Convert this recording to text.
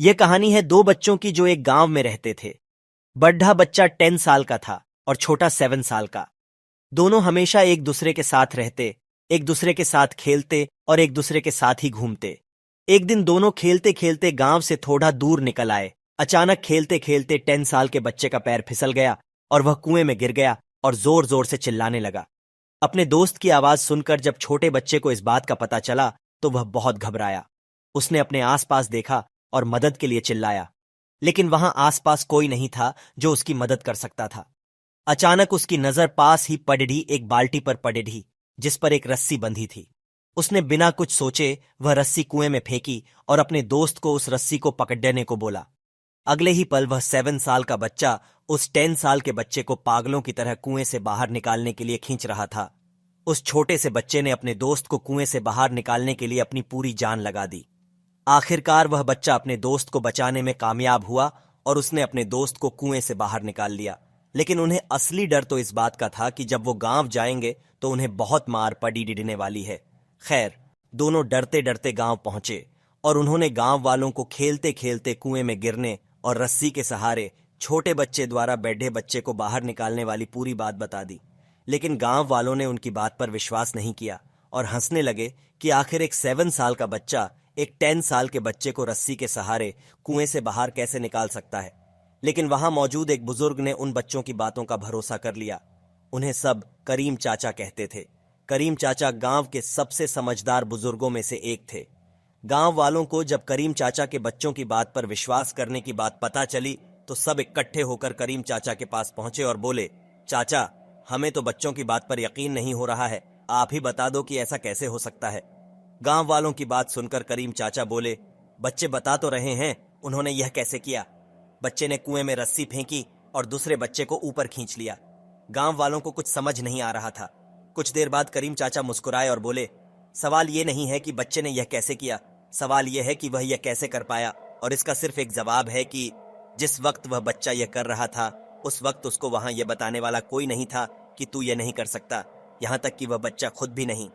ये कहानी है दो बच्चों की जो एक गांव में रहते थे। बड़ा बच्चा 10 साल का था और छोटा 7 साल का। दोनों हमेशा एक दूसरे के साथ रहते, एक दूसरे के साथ खेलते और एक दूसरे के साथ ही घूमते। एक दिन दोनों खेलते खेलते गांव से थोड़ा दूर निकल आए। अचानक खेलते खेलते 10 साल के बच्चे का पैर फिसल गया और वह कुएं में गिर गया और जोर जोर से चिल्लाने लगा। अपने दोस्त की आवाज सुनकर जब छोटे बच्चे को इस बात का पता चला तो वह बहुत घबराया। उसने अपने आसपास देखा और मदद के लिए चिल्लाया, लेकिन वहां आसपास कोई नहीं था जो उसकी मदद कर सकता था। अचानक उसकी नजर पास ही पड़ी एक बाल्टी पर पड़ी जिस पर एक रस्सी बंधी थी। उसने बिना कुछ सोचे वह रस्सी कुएं में फेंकी और अपने दोस्त को उस रस्सी को पकड़ने को बोला। अगले ही पल वह 7 साल का बच्चा उस 10 साल के बच्चे को पागलों की तरह कुएं से बाहर निकालने के लिए खींच रहा था। उस छोटे से बच्चे ने अपने दोस्त को कुएं से बाहर निकालने के लिए अपनी पूरी जान लगा दी। आखिरकार वह बच्चा अपने दोस्त को बचाने में कामयाब हुआ और उसने अपने दोस्त को कुएं से बाहर निकाल लिया। लेकिन उन्हें असली डर तो इस बात का था कि जब वो गांव जाएंगे तो उन्हें बहुत मार पड़ी डिडने वाली है। खैर, दोनों डरते डरते गांव पहुंचे और उन्होंने गांव वालों को खेलते खेलते कुएं में गिरने और रस्सी के सहारे छोटे बच्चे द्वारा बैठे बच्चे को बाहर निकालने वाली पूरी बात बता दी। लेकिन गांव वालों ने उनकी बात पर विश्वास नहीं किया और हंसने लगे कि आखिर एक 7 साल का बच्चा एक 10 साल के बच्चे को रस्सी के सहारे कुएं से बाहर कैसे निकाल सकता है। लेकिन वहां मौजूद एक बुजुर्ग ने उन बच्चों की बातों का भरोसा कर लिया। उन्हें सब करीम चाचा कहते थे। करीम चाचा गांव के सबसे समझदार बुजुर्गों में से एक थे। गांव वालों को जब करीम चाचा के बच्चों की बात पर विश्वास करने की बात पता चली तो सब इकट्ठे होकर करीम चाचा के पास पहुंचे और बोले, चाचा, हमें तो बच्चों की बात पर यकीन नहीं हो रहा है, आप ही बता दो कि ऐसा कैसे हो सकता है। गांव वालों की बात सुनकर करीम चाचा बोले, बच्चे बता तो रहे हैं, उन्होंने यह कैसे किया। बच्चे ने कुएं में रस्सी फेंकी और दूसरे बच्चे को ऊपर खींच लिया। गांव वालों को कुछ समझ नहीं आ रहा था। कुछ देर बाद करीम चाचा मुस्कुराए और बोले, सवाल यह नहीं है कि बच्चे ने यह कैसे किया, सवाल यह है कि वह यह कैसे कर पाया। और इसका सिर्फ एक जवाब है कि जिस वक्त वह बच्चा यह कर रहा था उस वक्त उसको वहां यह बताने वाला कोई नहीं था कि तू यह नहीं कर सकता, यहां तक कि वह बच्चा खुद भी नहीं।